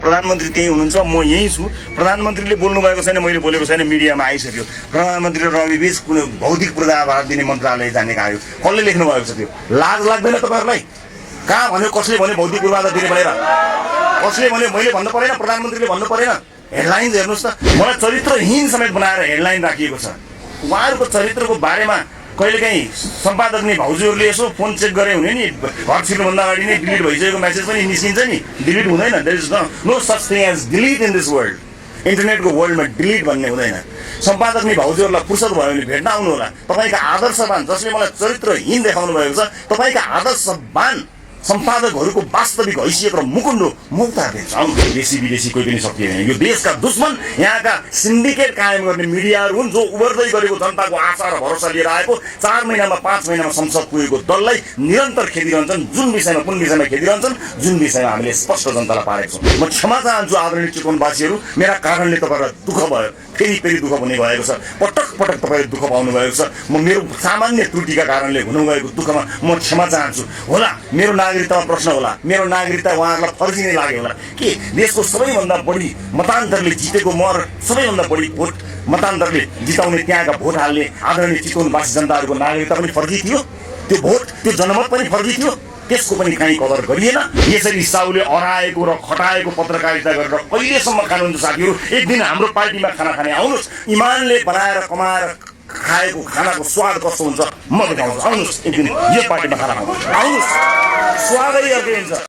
प्रधानमन्त्री त्यही हुनुहुन्छ, म यही छु। प्रधानमन्त्रीले बोल्नु भएको छैन, मैले बोलेको छैन, मिडियामा आइसक्यो। प्रधानमन्त्री र रविबीच कुनै भौतिक पूर्वाधार दिने मन्त्रालय जाने आयो। कसले लेख्नु भएको छ त्यो? लाज लाग्दैन तपाईँहरूलाई? कहाँ भन्यो? कसले भन्यो भौतिक पूर्वाधार दिने भनेर? कसले भन्यो? मैले भन्नु परेन? प्रधानमन्त्रीले भन्नु परेन? हेडलाइन हेर्नुहोस् त, मलाई चरित्रहीन समेत बनाएर हेडलाइन राखिएको छ। उहाँहरूको चरित्रको बारेमा कहिलेकाहीँ सम्पादकले भाउजूहरूले यसो फोन चेक गरे हुने नि, घर छिर्नुभन्दा अगाडि नै डिलिट भइसकेको म्यासेज पनि निस्किन्छ नि, डिलिट हुँदैन। There is no such thing as delete in this world. इन्टरनेटको वर्ल्डमा डिलिट भन्ने हुँदैन। सम्पादकले भाउजूहरूलाई फुर्सद भयो भने भेट्न आउनु होला। तपाईँका आदर्शवान, जसले मलाई चरित्रहीन देखाउनु भएको छ, तपाईँका आदर्शवान सम्पादकहरूको वास्तविक हैसियत र मुकुण्डो मुक्ता देख्छौँ। देशी विदेशी कोही पनि सकिएन। यो देशका दुश्मन यहाँका सिन्डिकेट कायम गर्ने मिडियाहरू हुन्, जो उभर्दै गरेको जनताको आशा र भरोसा लिएर आएको 4 महिनामा 5 महिनामा संसद पुगेको दललाई निरन्तर खेदिरहन्छन्। जुन विषयमा कुन विषयमा खेदिरहन्छन्, जुन विषयमा हामीले स्पष्ट जनतालाई पारेको छौँ। म क्षमा चाहन्छु आदरणीय चितवनवासीहरू, मेरा कारणले तपाईँलाई दुःख भयो, फेरि दुःख हुने भएको छ। पटक पटक तपाईँले दुःख पाउनु भएको छ। म मेरो सामान्य त्रुटिका कारणले हुनुभएको दुःखमा म क्षमा चाहन्छु। होला मेरो नागरिकतामा प्रश्न होला, मेरो नागरिकता उहाँहरूलाई फर्जी नै लाग्यो होला। के देशको सबैभन्दा बढी मतान्तरले जितेको म सबैभन्दा बढी भोट मतान्तरले जिताउने त्यहाँका भोट हाल्ने आदरणीय चितवनवासी जनताहरूको नागरिकता पनि फर्जी थियो? त्यो भोट, त्यो जनमत पनि फर्जी थियो? त्यसको पनि कहीँ कदर गरिएन। यसरी साउले अराएको र खटाएको पत्रकारिता गरेर कहिलेसम्म खानुहुन्छ साथीहरू? एक दिन हाम्रो पार्टीमा खाना खाने आउनुहोस्। इमानले बनाएर कमाएर खाएको खानाको स्वाद कस्तो हुन्छ म देखाउँछु। आउनुहोस् एक दिन यो पार्टीमा खाना खानु, आउनुहोस्, स्वादै अर्कै हुन्छ।